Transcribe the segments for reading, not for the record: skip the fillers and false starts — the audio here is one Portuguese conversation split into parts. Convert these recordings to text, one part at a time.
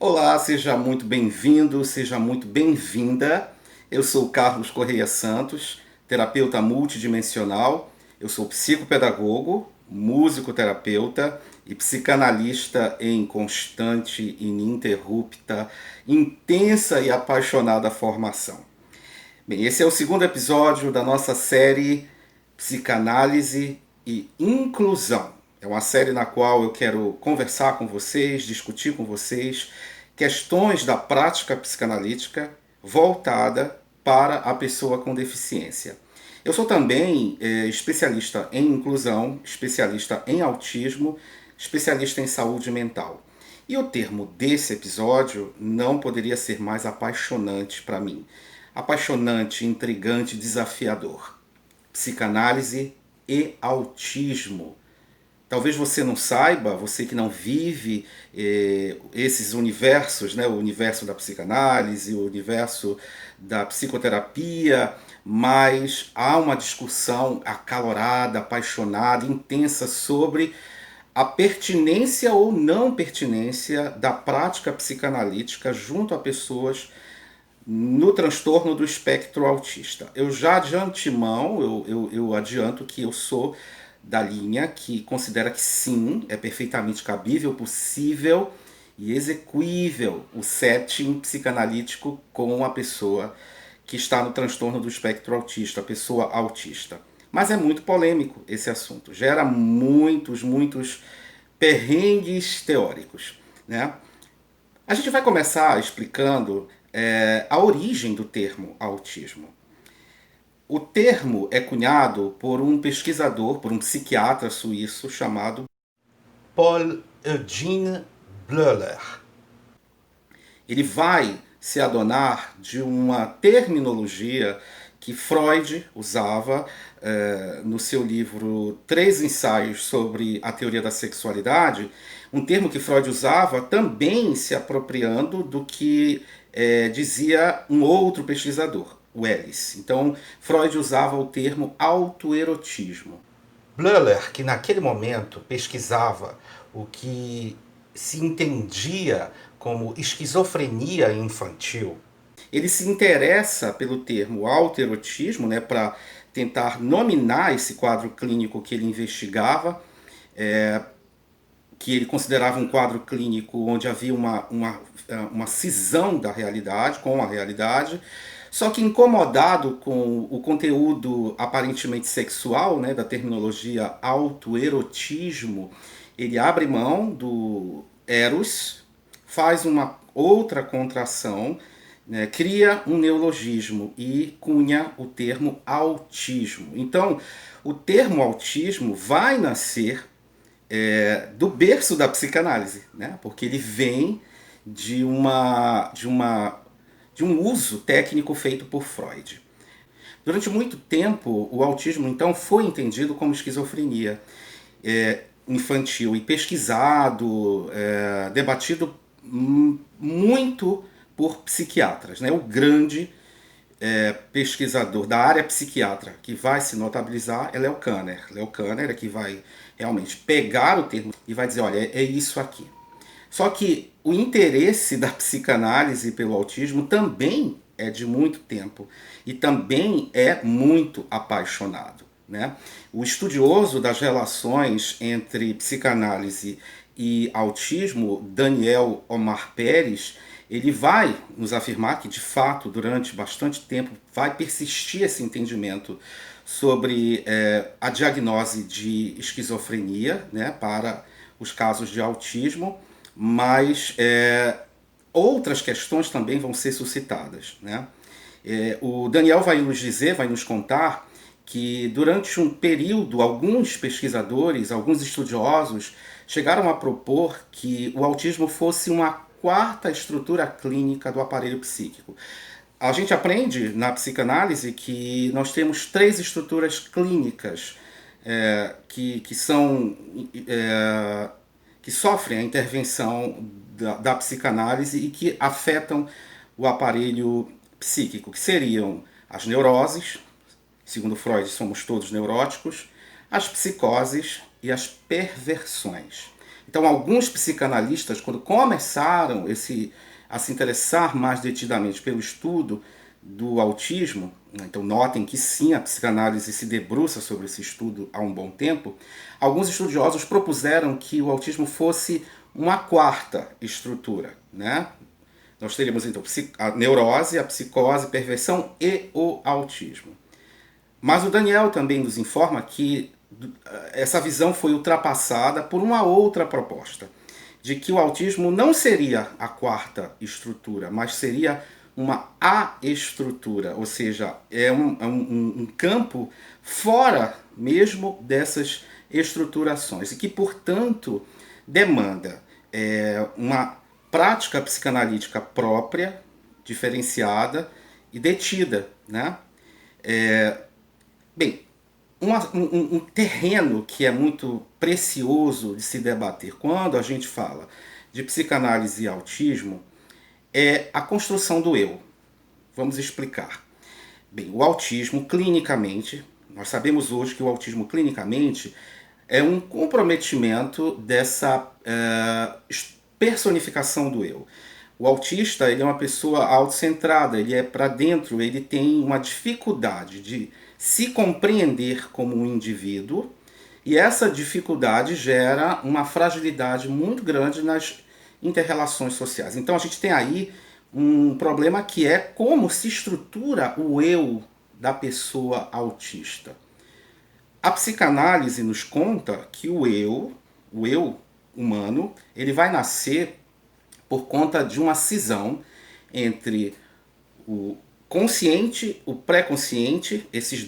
Olá, seja muito bem-vindo, seja muito bem-vinda. Eu sou o Carlos Correia Santos, terapeuta multidimensional. Eu sou psicopedagogo, músico-terapeuta e psicanalista em constante, ininterrupta, intensa e apaixonada formação. Bem, esse é o segundo episódio da nossa série Psicanálise e Inclusão. É uma série na qual eu quero conversar com vocês, discutir com vocês questões da prática psicanalítica voltada para a pessoa com deficiência. Eu sou também especialista em inclusão, especialista em autismo, especialista em saúde mental. E o termo desse episódio não poderia ser mais apaixonante para mim. Apaixonante, intrigante, desafiador. Psicanálise e autismo. Talvez você não saiba, você que não vive esses universos, né? O universo da psicanálise, o universo da psicoterapia, mas há uma discussão acalorada, apaixonada, intensa sobre a pertinência ou não pertinência da prática psicanalítica junto a pessoas no transtorno do espectro autista. Eu já de antemão, eu adianto que eu sou da linha que considera que sim, é perfeitamente cabível, possível e execuível o setting psicanalítico com a pessoa que está no transtorno do espectro autista, a pessoa autista. Mas é muito polêmico esse assunto, gera muitos perrengues teóricos, né? A gente vai começar explicando a origem do termo autismo. O termo é cunhado por um pesquisador, por um psiquiatra suíço chamado Paul Eugene Bleuler. Ele vai se adonar de uma terminologia que Freud usava no seu livro Três Ensaios sobre a Teoria da Sexualidade, um termo que Freud usava também se apropriando do que dizia um outro pesquisador, o Ellis. Então, Freud usava o termo autoerotismo. Bleuler, que naquele momento pesquisava o que se entendia como esquizofrenia infantil, ele se interessa pelo termo autoerotismo, né, para tentar nominar esse quadro clínico que ele investigava, que ele considerava um quadro clínico onde havia uma cisão da realidade com a realidade, só que incomodado com o conteúdo aparentemente sexual, né, da terminologia autoerotismo, ele abre mão do eros, faz uma outra contração, né, cria um neologismo e cunha o termo autismo. Então, o termo autismo vai nascer do berço da psicanálise, né? Porque ele vem de um uso técnico feito por Freud. Durante muito tempo, o autismo então foi entendido como esquizofrenia infantil e pesquisado, debatido muito por psiquiatras, né? O grande pesquisador da área psiquiatra que vai se notabilizar é Leo Kanner. Leo Kanner é que vai realmente pegar o termo e vai dizer, olha, é isso aqui. Só que o interesse da psicanálise pelo autismo também é de muito tempo e também é muito apaixonado, né? O estudioso das relações entre psicanálise e autismo, Daniel Omar Pérez, ele vai nos afirmar que, de fato, durante bastante tempo vai persistir esse entendimento sobre a diagnose de esquizofrenia, né, para os casos de autismo, mas outras questões também vão ser suscitadas, né? O Daniel vai nos dizer, vai nos contar que durante um período alguns pesquisadores, alguns estudiosos chegaram a propor que o autismo fosse uma quarta estrutura clínica do aparelho psíquico. A gente aprende na psicanálise que nós temos três estruturas clínicas que são que sofrem a intervenção da psicanálise e que afetam o aparelho psíquico, que seriam as neuroses, segundo Freud somos todos neuróticos, as psicoses e as perversões. Então, alguns psicanalistas, quando começaram a se interessar mais detidamente pelo estudo do autismo, então notem que sim, a psicanálise se debruça sobre esse estudo há um bom tempo, alguns estudiosos propuseram que o autismo fosse uma quarta estrutura, né? Nós teríamos então a neurose, a psicose, perversão e o autismo. Mas o Daniel também nos informa que essa visão foi ultrapassada por uma outra proposta, de que o autismo não seria a quarta estrutura, mas seria uma A-estrutura, ou seja, um campo fora mesmo dessas estruturações, e que, portanto, demanda uma prática psicanalítica própria, diferenciada e detida, né? Bem, um terreno que é muito precioso de se debater quando a gente fala de psicanálise e autismo é a construção do eu. Vamos explicar. Bem, o autismo clinicamente, nós sabemos hoje que o autismo clinicamente é um comprometimento dessa personificação do eu. O autista, ele é uma pessoa autocentrada, ele é para dentro, ele tem uma dificuldade de se compreender como um indivíduo, e essa dificuldade gera uma fragilidade muito grande nas interrelações sociais. Então a gente tem aí um problema que é como se estrutura o eu da pessoa autista. A psicanálise nos conta que o eu humano, ele vai nascer por conta de uma cisão entre o consciente, o pré-consciente, essas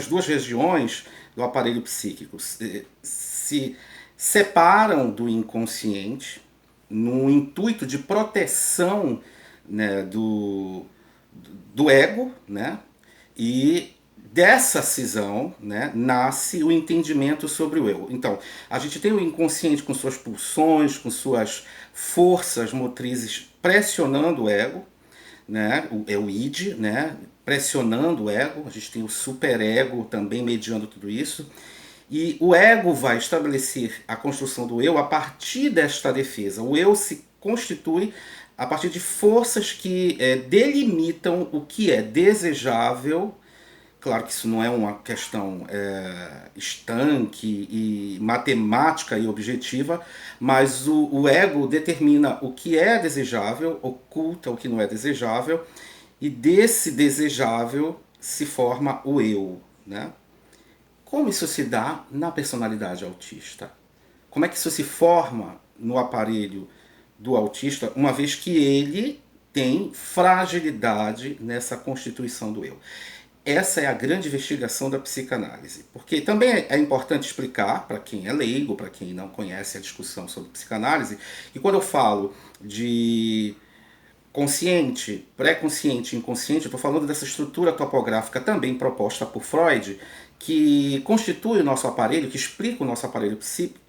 duas regiões do aparelho psíquico se separam do inconsciente no intuito de proteção, né, do ego, né, e dessa cisão, né, nasce o entendimento sobre o eu. Então, a gente tem o inconsciente com suas pulsões, com suas forças motrizes pressionando o ego, né, o id, né, pressionando o ego. A gente tem o superego também mediando tudo isso. E o ego vai estabelecer a construção do eu a partir desta defesa. O eu se constitui a partir de forças que delimitam o que é desejável. Claro que isso não é uma questão estanque e matemática e objetiva, mas o ego determina o que é desejável, oculta o que não é desejável, e desse desejável se forma o eu, né? Como isso se dá na personalidade autista? Como é que isso se forma no aparelho do autista, uma vez que ele tem fragilidade nessa constituição do eu? Essa é a grande investigação da psicanálise. Porque também é importante explicar, para quem é leigo, para quem não conhece a discussão sobre psicanálise, que quando eu falo de consciente, pré-consciente e inconsciente, eu estou falando dessa estrutura topográfica também proposta por Freud, que constitui o nosso aparelho, que explica o nosso aparelho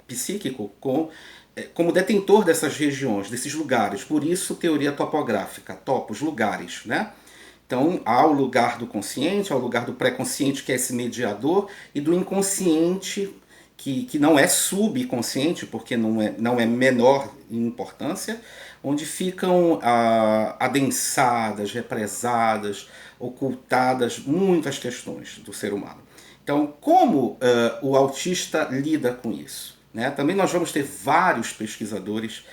psíquico como detentor dessas regiões, desses lugares. Por isso, teoria topográfica, topos, lugares, né? Então, há o lugar do consciente, há o lugar do pré-consciente, que é esse mediador, e do inconsciente, que não é subconsciente, porque não é menor em importância, onde ficam adensadas, represadas, ocultadas muitas questões do ser humano. Então, como o autista lida com isso? Né? Também nós vamos ter vários pesquisadores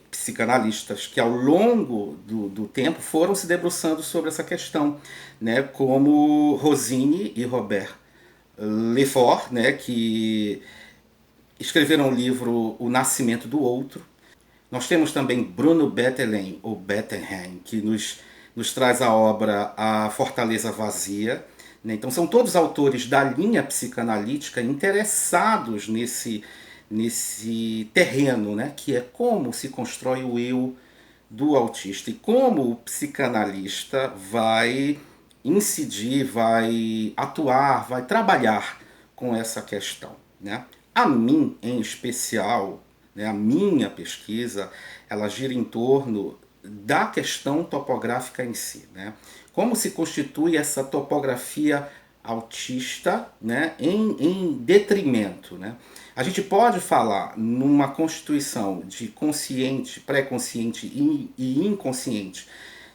psicanalistas que ao longo do tempo foram se debruçando sobre essa questão, né, como Rosine e Robert Lefort, né, que escreveram o livro O Nascimento do Outro. Nós temos também Bruno Bettelheim, ou Bettelheim, que nos traz a obra A Fortaleza Vazia. Né? Então são todos autores da linha psicanalítica interessados nesse terreno, né, que é como se constrói o eu do autista e como o psicanalista vai incidir, vai atuar, vai trabalhar com essa questão. Né? A mim, em especial, né, a minha pesquisa, ela gira em torno da questão topográfica em si. Né? Como se constitui essa topografia autista, né, em detrimento, né? A gente pode falar numa constituição de consciente, pré-consciente e inconsciente,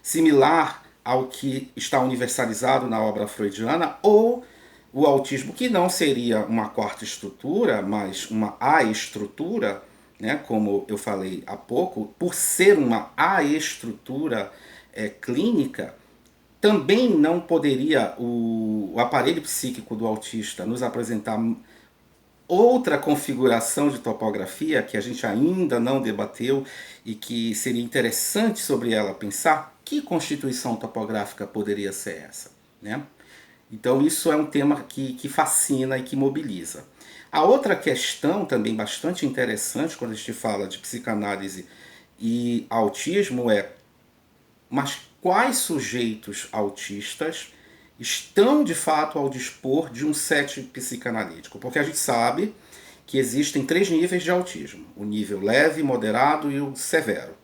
similar ao que está universalizado na obra freudiana, ou o autismo, que não seria uma quarta estrutura, mas uma A-estrutura, né, como eu falei há pouco, por ser uma A-estrutura clínica, também não poderia o aparelho psíquico do autista nos apresentar outra configuração de topografia que a gente ainda não debateu e que seria interessante sobre ela pensar? Que constituição topográfica poderia ser essa, né? Então isso é um tema que fascina e que mobiliza. A outra questão também bastante interessante quando a gente fala de psicanálise e autismo é: mas quais sujeitos autistas estão de fato ao dispor de um set psicanalítico? Porque a gente sabe que existem 3 níveis de autismo: o nível leve, moderado e o severo.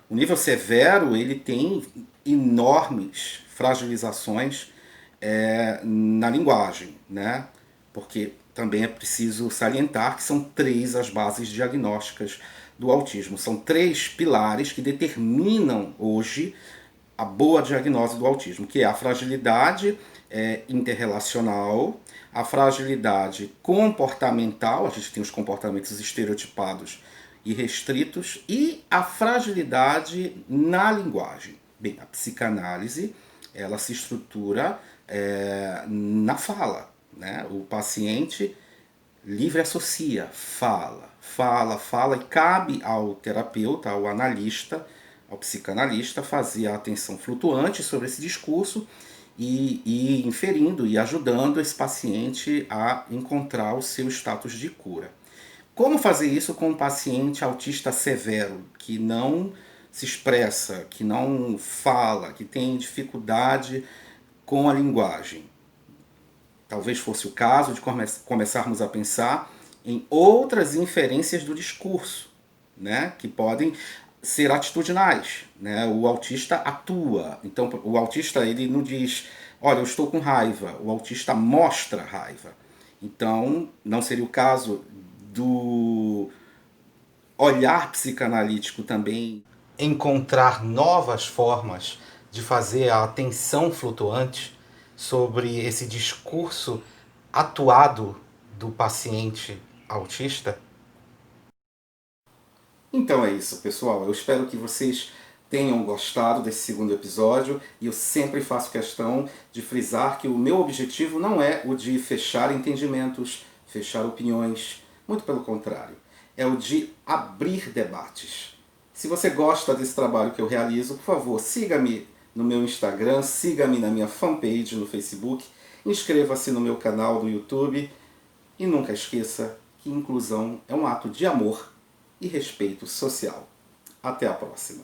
O nível severo ele tem enormes fragilizações na linguagem, né? Porque também é preciso salientar que são 3 as bases diagnósticas do autismo. São 3 pilares que determinam hoje a boa diagnose do autismo, que é a fragilidade interrelacional, a fragilidade comportamental, a gente tem os comportamentos estereotipados e restritos, e a fragilidade na linguagem. Bem, a psicanálise ela se estrutura na fala, né? O paciente livre associa, fala, e cabe ao terapeuta, ao analista, ao psicanalista, fazer a atenção flutuante sobre esse discurso e inferindo e ajudando esse paciente a encontrar o seu status de cura. Como fazer isso com um paciente autista severo, que não se expressa, que não fala, que tem dificuldade com a linguagem? Talvez fosse o caso de começarmos a pensar em outras inferências do discurso, né, que podem ser atitudinais, né? O autista atua. Então, o autista ele não diz, olha, eu estou com raiva. O autista mostra raiva. Então, não seria o caso do olhar psicanalítico também encontrar novas formas de fazer a atenção flutuante sobre esse discurso atuado do paciente autista? Então é isso, pessoal. Eu espero que vocês tenham gostado desse segundo episódio e eu sempre faço questão de frisar que o meu objetivo não é o de fechar entendimentos, fechar opiniões, muito pelo contrário. É o de abrir debates. Se você gosta desse trabalho que eu realizo, por favor, siga-me no meu Instagram, siga-me na minha fanpage no Facebook, inscreva-se no meu canal do YouTube e nunca esqueça que inclusão é um ato de amor e respeito social. Até a próxima!